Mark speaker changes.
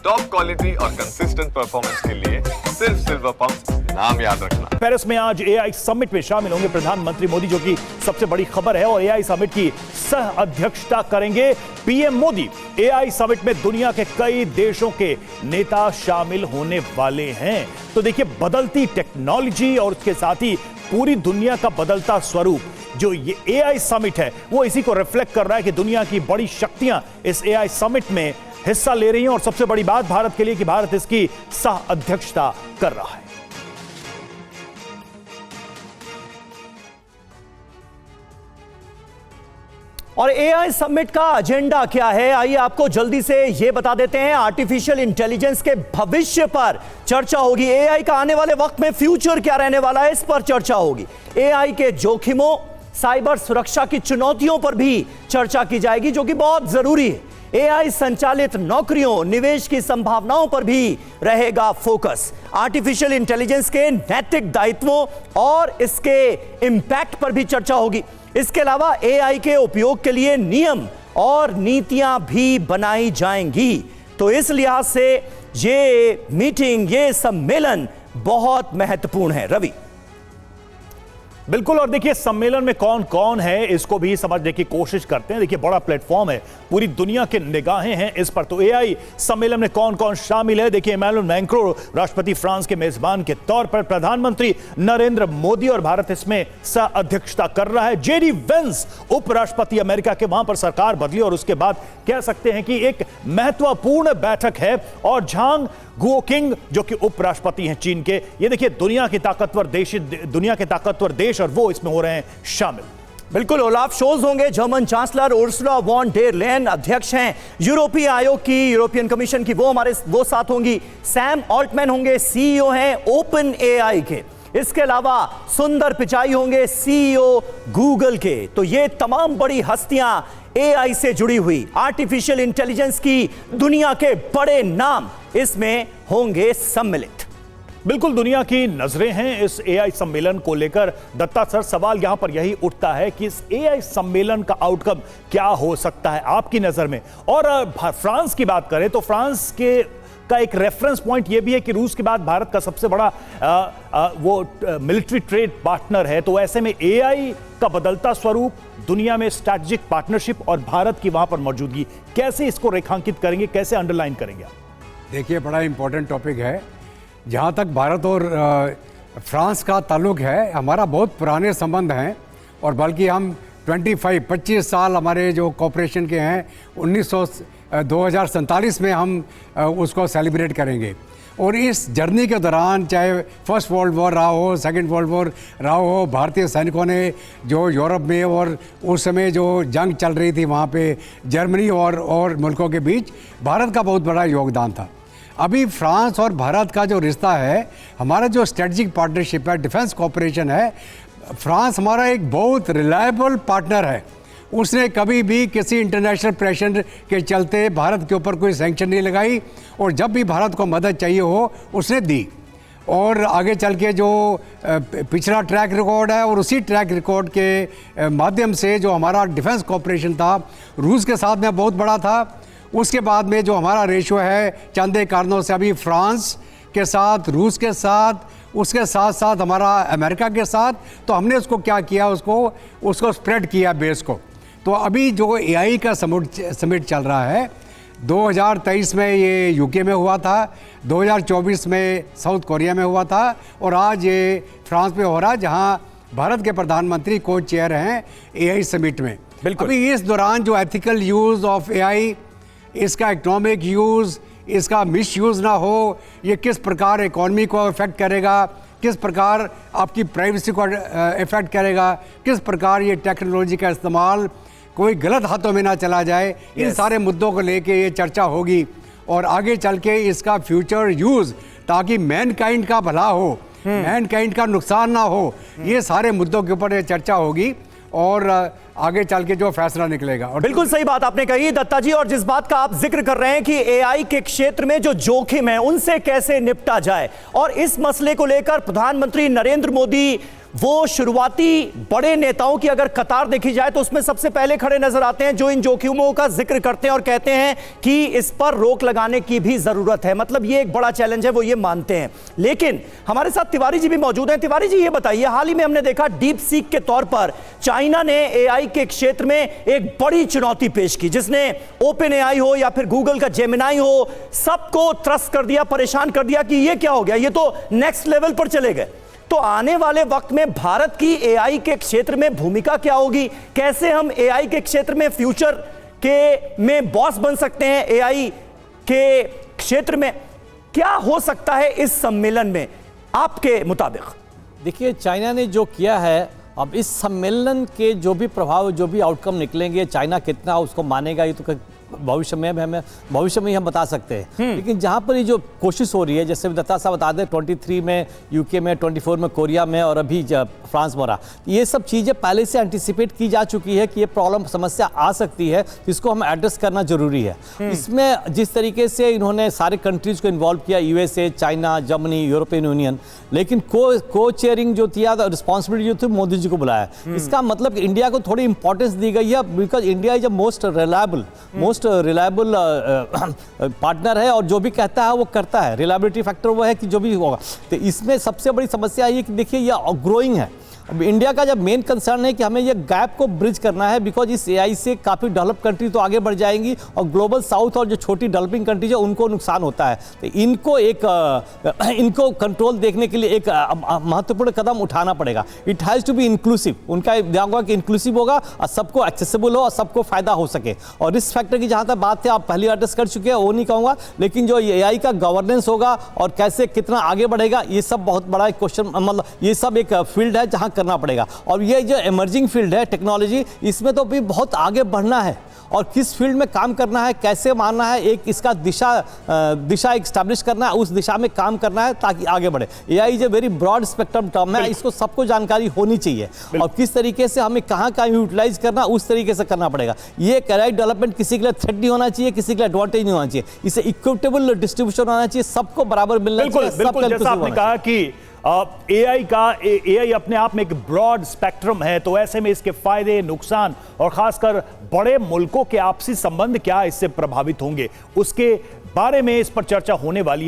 Speaker 1: Top quality और consistent performance के लिए सिर्फ सिल्वर पंप नाम याद रखना।
Speaker 2: पेरिस में आज एआई समिट में शामिल होंगे प्रधानमंत्री मोदी, जो कि सबसे बड़ी खबर है, और एआई समिट की सह अध्यक्षता करेंगे पीएम मोदी। एआई समिट में दुनिया के कई देशों के नेता शामिल होने वाले हैं। तो देखिए, बदलती टेक्नोलॉजी और उसके साथ ही पूरी दुनिया का बदलता स्वरूप, जो ये एआई समिट है, वो इसी को रिफ्लेक्ट कर रहा है कि दुनिया की बड़ी शक्तियां इस एआई समिट में हिस्सा ले रही हैं। और सबसे बड़ी बात भारत के लिए कि भारत इसकी सह अध्यक्षता कर रहा है।
Speaker 3: और एआई समिट का एजेंडा क्या है, आइए आपको जल्दी से यह बता देते हैं। आर्टिफिशियल इंटेलिजेंस के भविष्य पर चर्चा होगी। एआई का आने वाले वक्त में फ्यूचर क्या रहने वाला है, इस पर चर्चा होगी। एआई के जोखिमों, साइबर सुरक्षा की चुनौतियों पर भी चर्चा की जाएगी, जो कि बहुत जरूरी है। एआई संचालित नौकरियों, निवेश की संभावनाओं पर भी रहेगा फोकस। आर्टिफिशियल इंटेलिजेंस के नैतिक दायित्वों और इसके इंपैक्ट पर भी चर्चा होगी। इसके अलावा एआई के उपयोग के लिए नियम और नीतियां भी बनाई जाएंगी। तो इस लिहाज से ये मीटिंग, ये सम्मेलन बहुत महत्वपूर्ण है। रवि,
Speaker 2: बिल्कुल। और देखिए, सम्मेलन में कौन कौन है इसको भी समझने की कोशिश करते हैं। देखिए, बड़ा प्लेटफॉर्म है, पूरी दुनिया के निगाहें हैं इस पर। तो एआई सम्मेलन में कौन कौन शामिल है, देखिए, इमैनुअल मैक्रों राष्ट्रपति फ्रांस के मेजबान के तौर पर, प्रधानमंत्री नरेंद्र मोदी, और भारत इसमें सह अध्यक्षता कर रहा है। जेडी वेंस उपराष्ट्रपति अमेरिका के, वहां पर सरकार बदली और उसके बाद कह सकते हैं कि एक महत्वपूर्ण बैठक है। और झांग गुओकिंग, जो कि उपराष्ट्रपति हैं चीन के, ये देखिए दुनिया के ताकतवर देश, और वो इसमें हो रहे हैं शामिल।
Speaker 3: बिल्कुल। ओलाफ शोल्ज होंगे German chancellor, Ursula von der Leyen अध्यक्ष हैं यूरोपीय आयोग की, यूरोपियन कमीशन की, वो साथ होंगी। सैम ऑल्टमैन होंगे, सीईओ हैं ओपन एआई के। इसके अलावा सुंदर पिचाई होंगे, सीईओ गूगल के। तो ये तमाम बड़ी हस्तियां एआई से जुड़ी हुई, आर्टिफिशियल इंटेलिजेंस की दुनिया के बड़े नाम इसमें होंगे सम्मिलित।
Speaker 2: बिल्कुल, दुनिया की नजरें हैं इस एआई सम्मेलन को लेकर। दत्ता सर, सवाल यहां पर यही उठता है कि इस एआई सम्मेलन का आउटकम क्या हो सकता है आपकी नजर में। और फ्रांस की बात करें तो फ्रांस के का एक रेफरेंस पॉइंट यह भी है कि रूस के बाद भारत का सबसे बड़ा वो मिलिट्री ट्रेड पार्टनर है। तो ऐसे में एआई का बदलता स्वरूप, दुनिया में स्ट्रैटेजिक पार्टनरशिप और भारत की वहां पर मौजूदगी, कैसे इसको रेखांकित करेंगे, कैसे अंडरलाइन करेंगे आप?
Speaker 4: देखिए, बड़ा इंपॉर्टेंट टॉपिक है। जहाँ तक भारत और फ्रांस का ताल्लुक है, हमारा बहुत पुराने संबंध हैं, और बल्कि हम 25 साल हमारे जो कॉपरेशन के हैं, 2047 में हम उसको सेलिब्रेट करेंगे। और इस जर्नी के दौरान, चाहे फर्स्ट वर्ल्ड वॉर रहा हो, सेकेंड वर्ल्ड वॉर रहा हो, भारतीय सैनिकों ने जो यूरोप में और उस समय जो जंग चल रही थी वहाँ पे जर्मनी और मुल्कों के बीच, भारत का बहुत बड़ा योगदान था। अभी फ्रांस और भारत का जो रिश्ता है, हमारा जो स्ट्रेटजिक पार्टनरशिप है, डिफेंस कोऑपरेशन है, फ्रांस हमारा एक बहुत रिलायबल पार्टनर है। उसने कभी भी किसी इंटरनेशनल प्रेशर के चलते भारत के ऊपर कोई सैंक्शन नहीं लगाई, और जब भी भारत को मदद चाहिए हो उसने दी। और आगे चल के जो पिछला ट्रैक रिकॉर्ड है, और उसी ट्रैक रिकॉर्ड के माध्यम से जो हमारा डिफेंस कोऑपरेशन था रूस के साथ में बहुत बड़ा था। उसके बाद में जो हमारा रेशो है चंद एक कारणों से अभी फ्रांस के साथ, रूस के साथ, उसके साथ साथ हमारा अमेरिका के साथ, तो हमने उसको क्या किया, उसको स्प्रेड किया बेस को। तो अभी जो एआई का समिट चल रहा है, 2023 में ये यूके में हुआ था, 2024 में साउथ कोरिया में हुआ था, और आज ये फ्रांस में हो रहा है, जहाँ भारत के प्रधानमंत्री को चेयर हैं एआई समिट में।
Speaker 2: बिल्कुल।
Speaker 4: अभी इस दौरान जो एथिकल यूज़ ऑफ एआई, इसका इकोनॉमिक यूज़, इसका मिस यूज़ ना हो, ये किस प्रकार इकॉनमी को इफ़ेक्ट करेगा, किस प्रकार आपकी प्राइवेसी को इफ़ेक्ट करेगा, किस प्रकार ये टेक्नोलॉजी का इस्तेमाल कोई गलत हाथों में ना चला जाए, इन सारे मुद्दों को लेके ये चर्चा होगी। और आगे चल के इसका फ्यूचर यूज़, ताकि मैनकाइंड का भला हो, मैनकाइंड का नुकसान ना हो, ये सारे मुद्दों के ऊपर ये चर्चा होगी, और आगे चल के जो फैसला निकलेगा। और
Speaker 3: बिल्कुल सही बात आपने कही दत्ता जी। और जिस बात का आप जिक्र कर रहे हैं कि एआई के क्षेत्र में जो जोखिम है उनसे कैसे निपटा जाए, और इस मसले को लेकर प्रधानमंत्री नरेंद्र मोदी वो शुरुआती बड़े नेताओं की अगर कतार देखी जाए तो उसमें सबसे पहले खड़े नजर आते हैं, जो इन जोखिमों का जिक्र करते हैं और कहते हैं कि इस पर रोक लगाने की भी जरूरत है। मतलब ये एक बड़ा चैलेंज है, वो ये मानते हैं। लेकिन हमारे साथ तिवारी जी भी मौजूद हैं। तिवारी जी, ये बताइए, हाल ही में हमने देखा डीप सीक के तौर पर चाइना ने एआई के क्षेत्र में एक बड़ी चुनौती पेश की, जिसने ओपन एआई हो या फिर गूगल का जेमिनाई हो, सबको त्रस्त कर दिया, परेशान कर दिया कि ये क्या हो गया, ये तो नेक्स्ट लेवल पर चले गए। तो आने वाले वक्त में भारत की एआई के क्षेत्र में भूमिका क्या होगी? कैसे हम एआई के क्षेत्र में फ्यूचर के में बॉस बन सकते हैं? एआई के क्षेत्र में क्या हो सकता है इस सम्मेलन में आपके मुताबिक?
Speaker 5: देखिए, चाइना ने जो किया है, अब इस सम्मेलन के जो भी प्रभाव, जो भी आउटकम निकलेंगे, चाइना कितना उसको मानेगा, ये तो भविष्य में हम बता सकते हैं। लेकिन जहाँ पर ये जो कोशिश हो रही है, जैसे दत्ता साहब बता दें, 23 में यूके में, 24 में कोरिया में और अभी फ्रांस में हो रहा, ये सब चीज़ें पहले से एंटिसिपेट की जा चुकी है कि ये प्रॉब्लम समस्या आ सकती है, जिसको हम एड्रेस करना जरूरी है। इसमें जिस तरीके से इन्होंने सारे कंट्रीज को इन्वॉल्व किया, USA, China, Germany, European union, लेकिन को चेयरिंग जो थी, रिस्पॉन्सिबिलिटी जो थी, मोदी जी को बुलाया। इसका मतलब कि इंडिया को थोड़ी इंपॉर्टेंस दी गई है, because India is a most reliable partner है, और जो भी कहता है वो करता है। रिलायबिलिटी फैक्टर वो है कि जो भी होगा। तो इसमें सबसे बड़ी समस्या ये कि देखिए, ये ग्रोइंग है। अब इंडिया का जब मेन कंसर्न है कि हमें ये गैप को ब्रिज करना है, बिकॉज इस एआई से काफ़ी डेवलप कंट्री तो आगे बढ़ जाएंगी और ग्लोबल साउथ और जो छोटी डेवलपिंग कंट्रीज है उनको नुकसान होता है। तो इनको कंट्रोल देखने के लिए एक महत्वपूर्ण कदम उठाना पड़ेगा। It has to be inclusive. उनका ध्यान होगा कि इंक्लूसिव होगा और सबको एक्सेसिबल हो और सबको फायदा हो सके। और रिस्क फैक्टर की जहाँ तक बात है, आप पहली एड्रेस कर चुके हैं, वो नहीं कहूँगा, लेकिन जो एआई का गवर्नेंस होगा और कैसे कितना आगे बढ़ेगा, ये सब बहुत बड़ा एक क्वेश्चन, मतलब ये सब एक फील्ड है जहाँ करना पड़ेगा। और ये जो इमर्जिंग फील्ड है टेक्नोलॉजी, इसमें तो भी बहुत आगे बढ़ना है और किस फील्ड में काम करना है, कैसे मानना है, एक इसका दिशा एस्टैब्लिश करना है, उस दिशा में काम करना है ताकि आगे बढ़े। AI is a very broad spectrum term है, इसको सबको जानकारी होनी चाहिए और किस तरीके से हमें कहाँ यूटिलाइज करना, उस तरीके से करना पड़ेगा। ये एआई डेवलपमेंट किसी के लिए थ्रेट नहीं होना चाहिए, किसी के लिए एडवांटेज नहीं होना चाहिए, इसे इक्विटेबल डिस्ट्रीब्यूशन होना चाहिए, सबको बराबर मिलना चाहिए।
Speaker 2: बिल्कुल, जैसा आपने कहा कि एआई अपने आप में एक ब्रॉड स्पेक्ट्रम है, तो ऐसे में इसके फायदे, नुकसान और खासकर बड़े मुल्कों के आपसी संबंध क्या इससे प्रभावित होंगे, उसके बारे में इस पर चर्चा होने वाली है।